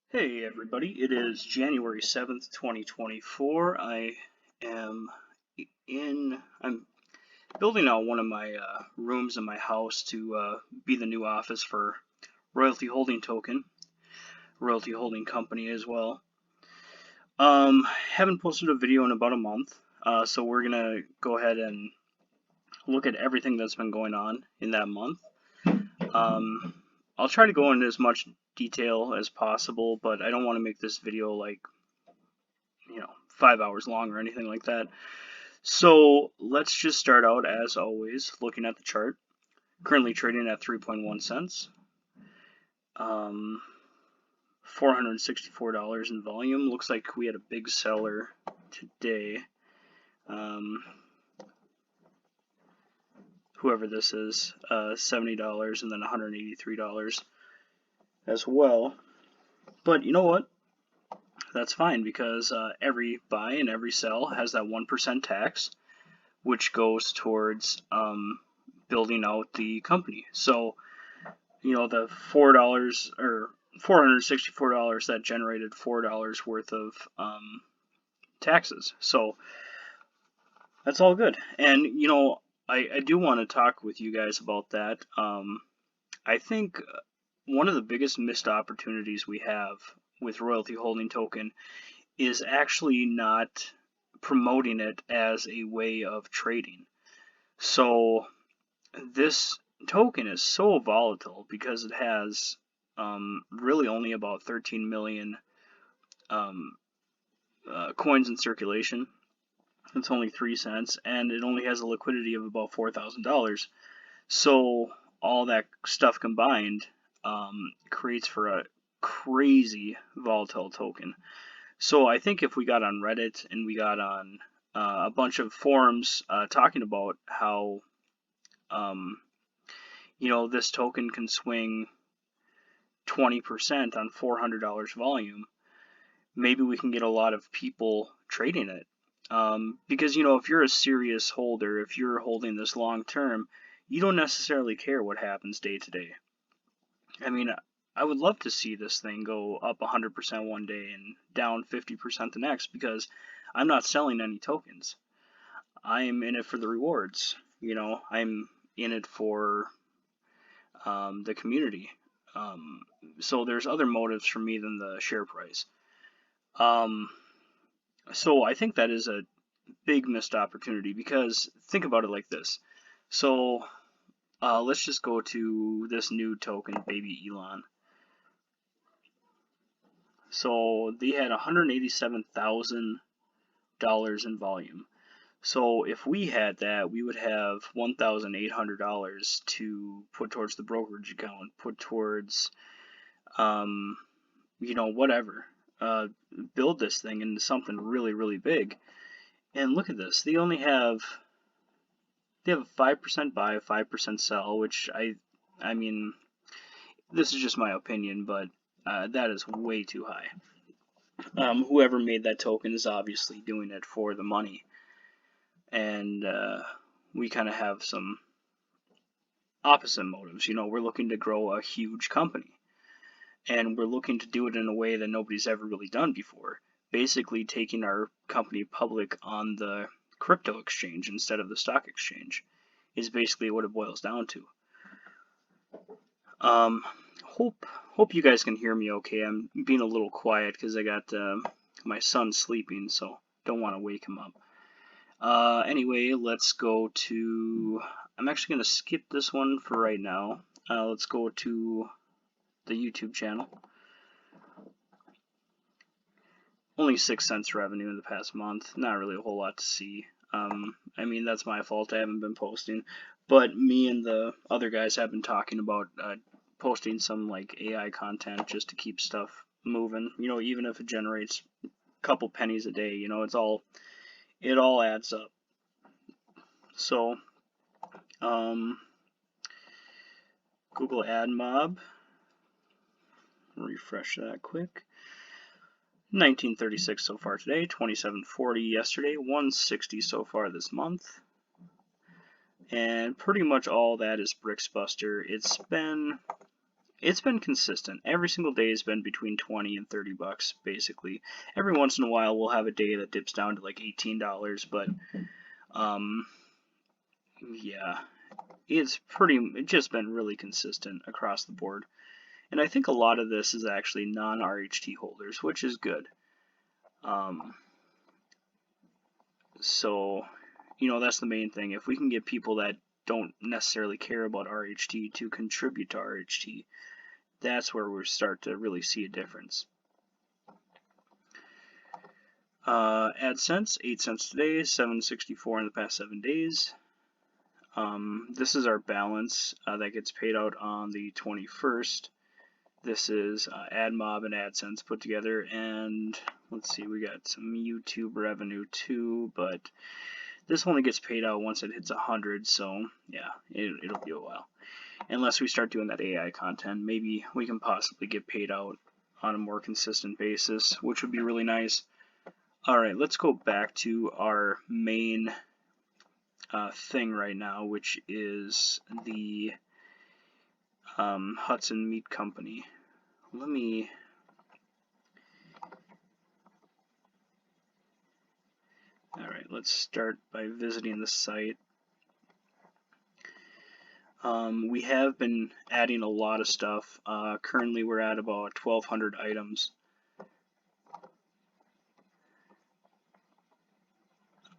Hey everybody, it is January 7th, 2024. Am I'm building out one of my rooms in my house to be the new office for Royalty Holding Token, Royalty Holding Company as well. Haven't posted a video in about a month, so we're gonna go ahead and look at everything that's been going on in that month. I'll try to go into as much detail as possible, but I don't want to make this video like 5 hours long or anything like that. So let's just start out as always looking at the chart. Currently trading at 3.1 cents. $464 in volume. Looks like we had a big seller today. Whoever this is, $70 and then $183 as well. But you know what? That's fine because every buy and every sell has that 1% tax, which goes towards building out the company. So, the $4 or $464 that generated $4 worth of taxes. So that's all good. And I do want to talk with you guys about that. I think one of the biggest missed opportunities we have with Royalty Holding Token is actually not promoting it as a way of trading. So this token is so volatile because it has really only about 13 million coins in circulation. It's only 3 cents, and it only has a liquidity of about $4,000. So all that stuff combined creates for a crazy volatile token. So I think if we got on Reddit and we got on a bunch of forums talking about how this token can swing 20% on $400 volume, maybe we can get a lot of people trading it. Because if you're a serious holder, if you're holding this long term, you don't necessarily care what happens day to day. I mean, I would love to see this thing go up 100% one day and down 50% the next, because I'm not selling any tokens. I'm in it for the rewards. I'm in it for the community. So there's other motives for me than the share price. So I think that is a big missed opportunity, because think about it like this. So let's just go to this new token, Baby Elon. So they had $187,000 in volume. So if we had that, we would have $1,800 to put towards the brokerage account, put towards, whatever. Build this thing into something really, really big. And look at this. They have a 5% buy, 5% sell, which I mean, this is just my opinion, but that is way too high. Whoever made that token is obviously doing it for the money. And we kind of have some opposite motives. We're looking to grow a huge company, and we're looking to do it in a way that nobody's ever really done before. Basically taking our company public on the crypto exchange instead of the stock exchange is basically what it boils down to. Hope you guys can hear me okay. I'm being a little quiet because I got my son sleeping, so don't want to wake him up. Anyway, let's go to, I'm actually going to skip this one for right now. Let's go to the YouTube channel. Only 6 cents revenue in the past month. Not really a whole lot to see. I mean, that's my fault. I haven't been posting. But me and the other guys have been talking about posting some like AI content just to keep stuff moving. Even if it generates a couple pennies a day, it all adds up. So, Google AdMob. Refresh that quick. 1936 so far today, 2740 yesterday, 160 so far this month. And pretty much all that is Brixbuster. It's been it's been consistent. Every single day has been between 20 and 30 bucks, basically. Every once in a while, we'll have a day that dips down to like $18, but yeah, it's just been really consistent across the board. And I think a lot of this is actually non-RHT holders, which is good. So, that's the main thing. If we can get people that don't necessarily care about RHT to contribute to RHT, that's where we start to really see a difference. AdSense, 8 cents today, 7.64 in the past 7 days. This is our balance that gets paid out on the 21st. This is AdMob and AdSense put together, and let's see, we got some YouTube revenue too, but this only gets paid out once it hits 100, so yeah, it'll be a while. Unless we start doing that AI content, maybe we can possibly get paid out on a more consistent basis, which would be really nice. Alright, let's go back to our main thing right now, which is the Hudson Meat Company. Alright, let's start by visiting the site. We have been adding a lot of stuff. Currently we're at about 1,200 items.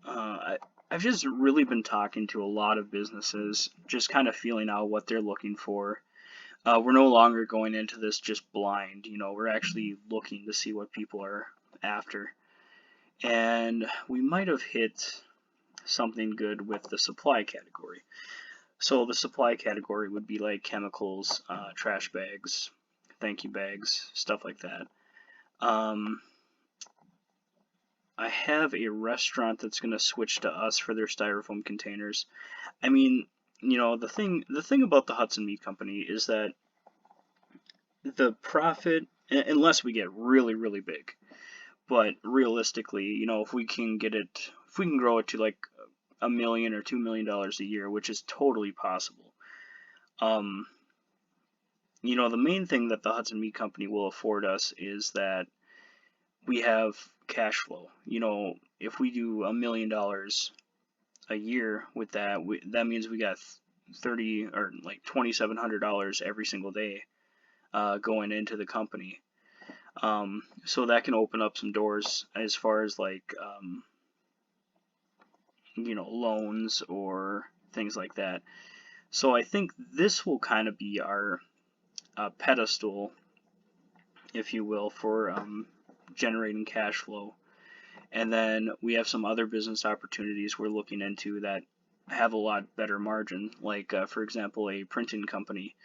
I've just really been talking to a lot of businesses, just kind of feeling out what they're looking for. We're no longer going into this just blind, we're actually looking to see what people are after. And we might have hit something good with the supply category. So the supply category would be like chemicals, trash bags, thank you bags, stuff like that. I have a restaurant that's going to switch to us for their styrofoam containers. I mean, the thing about the Hudson Meat Company is that the profit, unless we get really, really big, but realistically, if we can grow it to like $1 million or $2 million a year, which is totally possible. The main thing that the Hudson Meat Company will afford us is that we have cash flow. If we do $1 million a year with that, that means we got $30 or like $2,700 every single day going into the company. So that can open up some doors as far as like loans or things like that. So I think this will kind of be our pedestal, if you will, for generating cash flow. And then we have some other business opportunities we're looking into that have a lot better margin, like for example a printing company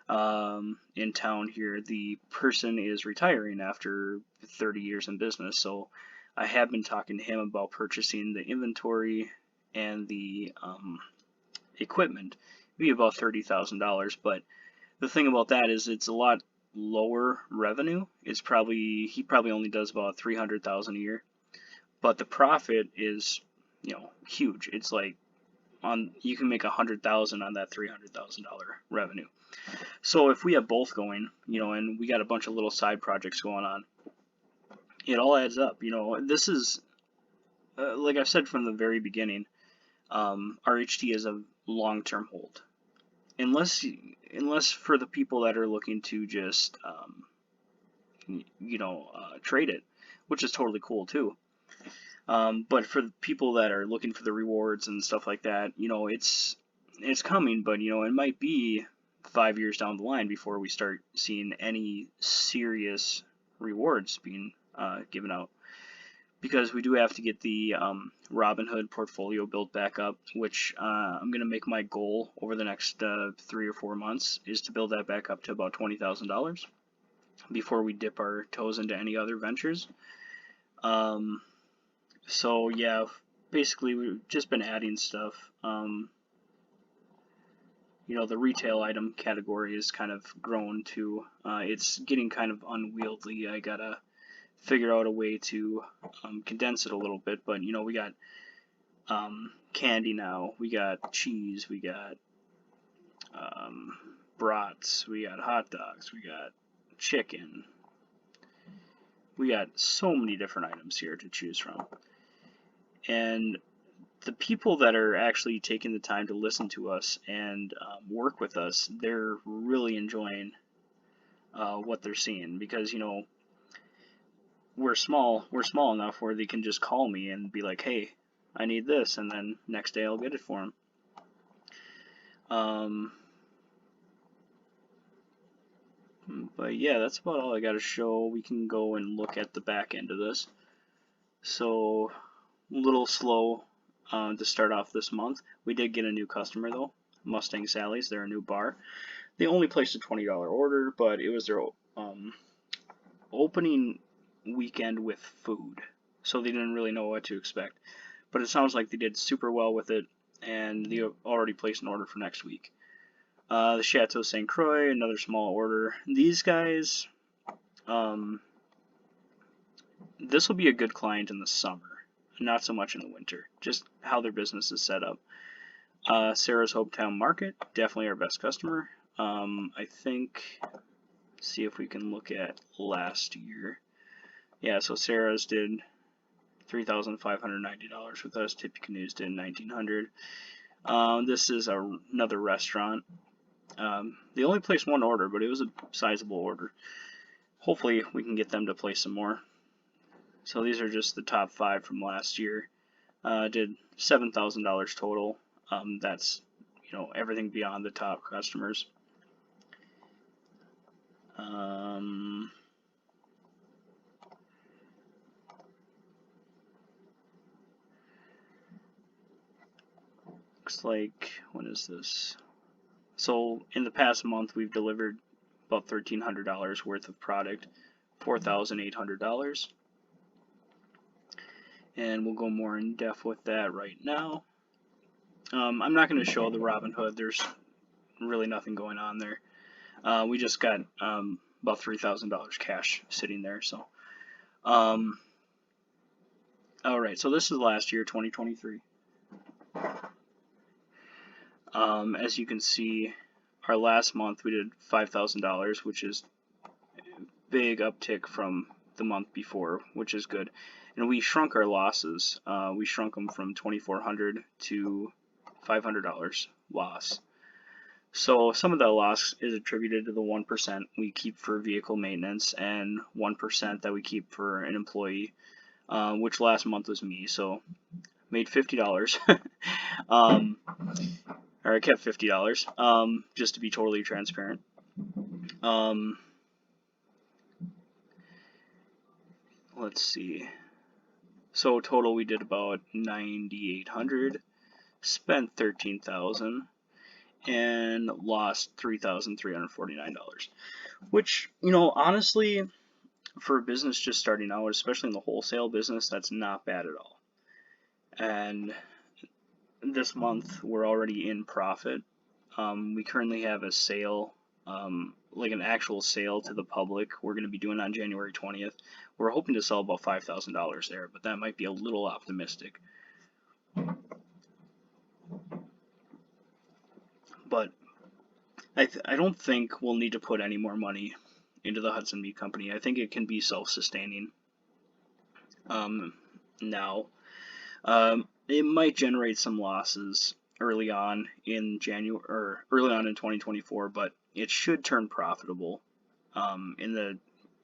in town here. The person is retiring after 30 years in business, so I have been talking to him about purchasing the inventory and the equipment. It'd be about $30,000, but the thing about that is it's a lot lower revenue. He probably only does about $300,000 a year, but the profit is huge. It's like you can make $100,000 on that $300,000 revenue. So if we have both going, and we got a bunch of little side projects going on, it all adds up. This is like I've said from the very beginning, RHT is a long-term hold. Unless for the people that are looking to just trade it, which is totally cool too. But for the people that are looking for the rewards and stuff like that, it's coming, but it might be 5 years down the line before we start seeing any serious rewards being given out. Because we do have to get the Robinhood portfolio built back up, which I'm going to make my goal over the next 3 or 4 months, is to build that back up to about $20,000 before we dip our toes into any other ventures. So yeah, basically we've just been adding stuff. The retail item category is kind of grown too. It's getting kind of unwieldy. I gotta figure out a way to condense it a little bit, but we got candy now, we got cheese, we got brats, we got hot dogs, we got chicken. We got so many different items here to choose from. And the people that are actually taking the time to listen to us and work with us, they're really enjoying what they're seeing, because, you know, we're small enough where they can just call me and be like, hey, I need this, and then next day I'll get it for them. But yeah, that's about all I got to show. We can go and look at the back end of this. So, a little slow to start off this month. We did get a new customer though, Mustang Sally's. They're a new bar. They only placed a $20 order, but it was their opening weekend with food, so they didn't really know what to expect. But it sounds like they did super well with it, and they already placed an order for next week. The Chateau St. Croix, another small order. These guys, this will be a good client in the summer, not so much in the winter, just how their business is set up. Sarah's Hopetown Market, definitely our best customer. I think, see if we can look at last year. Yeah, so Sarah's did $3,590 with us. Tippecanoes did $1,900. This is another restaurant. They only placed one order, but it was a sizable order. Hopefully we can get them to place some more. So these are just the top 5 from last year. Did $7,000 total. That's, you know, everything beyond the top customers. Looks like, when is this? So in the past month, we've delivered about $1,300 worth of product, $4,800. And we'll go more in depth with that right now. I'm not going to show the Robinhood. There's really nothing going on there. We just got about $3,000 cash sitting there. So, all right. So this is last year, 2023. As you can see, our last month we did $5,000, which is a big uptick from the month before, which is good. And we shrunk our losses. We shrunk them from $2,400 to $500 loss. So some of that loss is attributed to the 1% we keep for vehicle maintenance and 1% that we keep for an employee, which last month was me. So made $50. Or I kept $50, just to be totally transparent. Let's see. So total we did about $9,800, spent $13,000, and lost $3,349. Which, you know, honestly, for a business just starting out, especially in the wholesale business, that's not bad at all. And this month we're already in profit. We currently have a sale, like an actual sale to the public, we're going to be doing on January 20th. We're hoping to sell about $5,000 there, but that might be a little optimistic. But I don't think we'll need to put any more money into the Hudson Meat Company. I think it can be self-sustaining now. It might generate some losses early on in January or early on in 2024, but it should turn profitable in the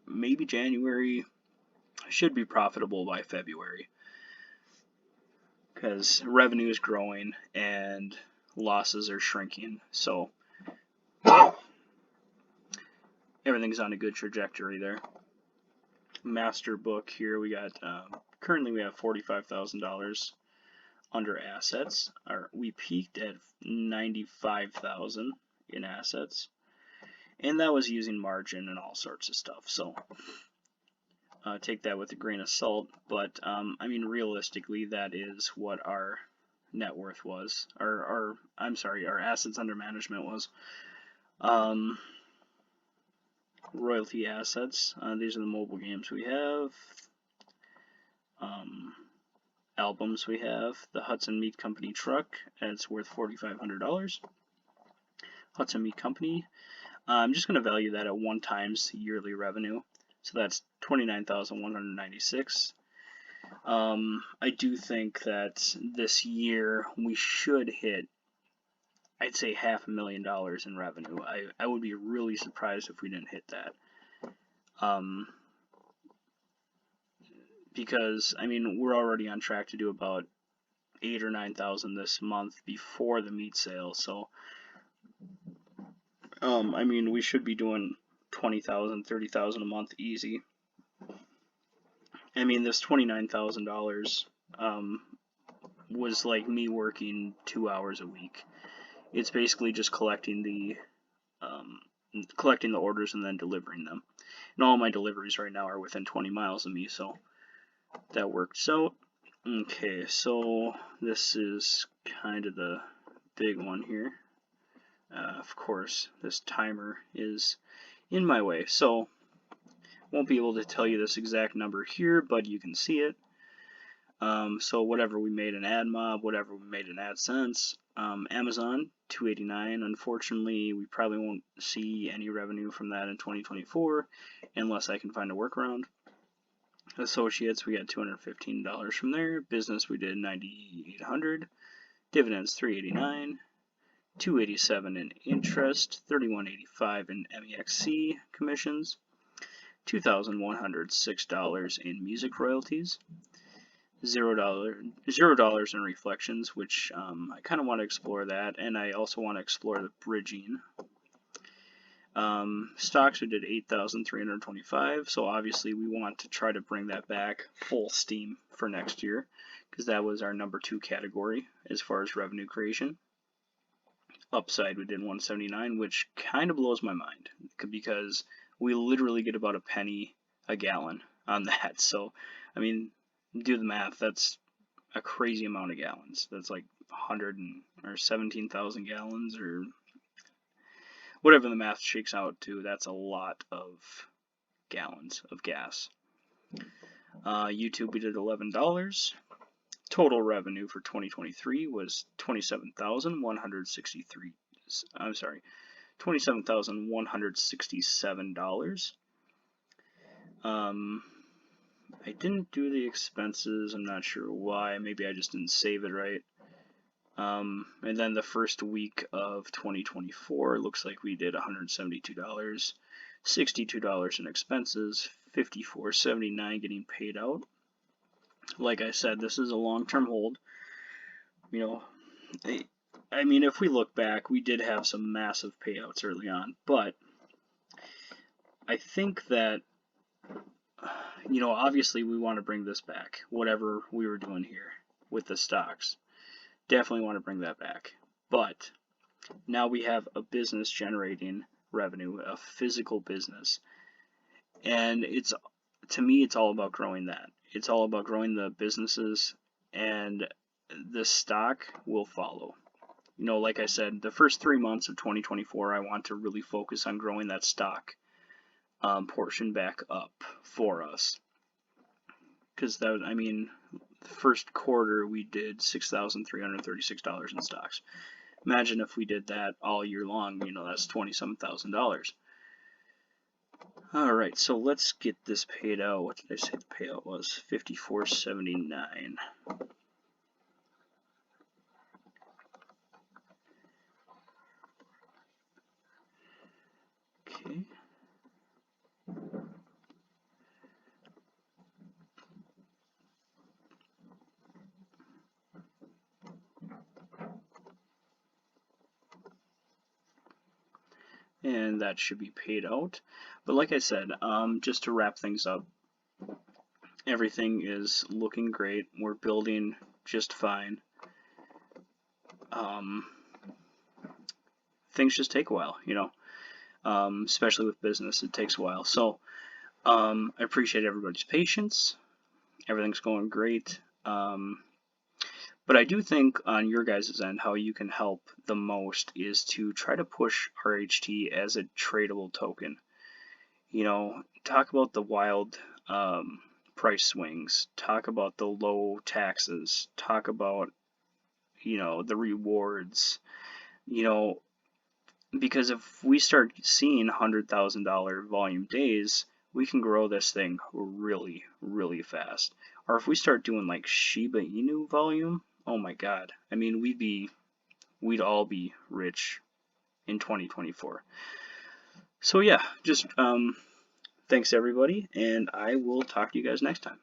maybe January. Should be profitable by February because revenue is growing and losses are shrinking. So everything's on a good trajectory there. Master book here, we got currently we have $45,000 under assets. We peaked at $95,000 in assets, and that was using margin and all sorts of stuff. So take that with a grain of salt, but I mean realistically that is what our net worth was, our assets under management was. Royalty assets, these are the mobile games we have, albums we have, the Hudson Meat Company truck, it's worth $4,500. Hudson Meat Company. I'm just going to value that at 1 times yearly revenue. So that's $29,196. I do think that this year we should hit, I'd say, $500,000 in revenue. I would be really surprised if we didn't hit that. Because, I mean, we're already on track to do about 8,000 or 9,000 this month before the meat sale. So, I mean, we should be doing 20,000, 30,000 a month easy. I mean, this $29,000 was like me working 2 hours a week. It's basically just collecting the orders and then delivering them. And all my deliveries right now are within 20 miles of me, so that works out. Okay, so this is kind of the big one here. Of course, this timer is in my way, so won't be able to tell you this exact number here, but you can see it. So whatever we made in AdMob, whatever we made in AdSense, Amazon, $289. Unfortunately, we probably won't see any revenue from that in 2024 unless I can find a workaround. Associates, we got $215 from there. Business, we did $9,800. Dividends, $389. $287 in interest, $31.85 in MEXC commissions, $2,106 in music royalties, $0 in reflections, which I kind of want to explore that, and I also want to explore the bridging. Stocks, we did $8,325, so obviously we want to try to bring that back full steam for next year, because that was our number 2 category as far as revenue creation. Upside, we did $1.79, which kind of blows my mind, because we literally get about a penny a gallon on that. So, I mean, do the math, that's a crazy amount of gallons. That's like 17,000 gallons, or whatever the math shakes out to. That's a lot of gallons of gas. YouTube, we did $11. Total revenue for 2023 was $27,167. I didn't do the expenses. I'm not sure why. Maybe I just didn't save it right. And then the first week of 2024, looks like we did $172, $62 in expenses, $54.79 getting paid out. Like I said, this is a long-term hold. You know, I mean, if we look back, we did have some massive payouts early on, but I think that, you know, obviously we want to bring this back, whatever we were doing here with the stocks. Definitely want to bring that back. But now we have a business generating revenue, a physical business. And to me, it's all about growing that. It's all about growing the businesses, and the stock will follow. You know, like I said, the first 3 months of 2024, I want to really focus on growing that stock portion back up for us. Because that, I mean, the first quarter we did $6,336 in stocks. Imagine if we did that all year long. You know, that's $27,000. All right, so let's get this paid out. What did I say the payout was? $54.79. Okay. And that should be paid out. But like I said, just to wrap things up, everything is looking great. We're building just fine. Things just take a while, you know, especially with business, it takes a while. So I appreciate everybody's patience. Everything's going great. But I do think on your guys' end, how you can help the most is to try to push RHT as a tradable token. You know, talk about the wild price swings, talk about the low taxes, talk about, you know, the rewards, you know, because if we start seeing $100,000 volume days, we can grow this thing really, really fast. Or if we start doing like Shiba Inu volume, oh my God. I mean, we'd all be rich in 2024. So yeah, just thanks everybody, and I will talk to you guys next time.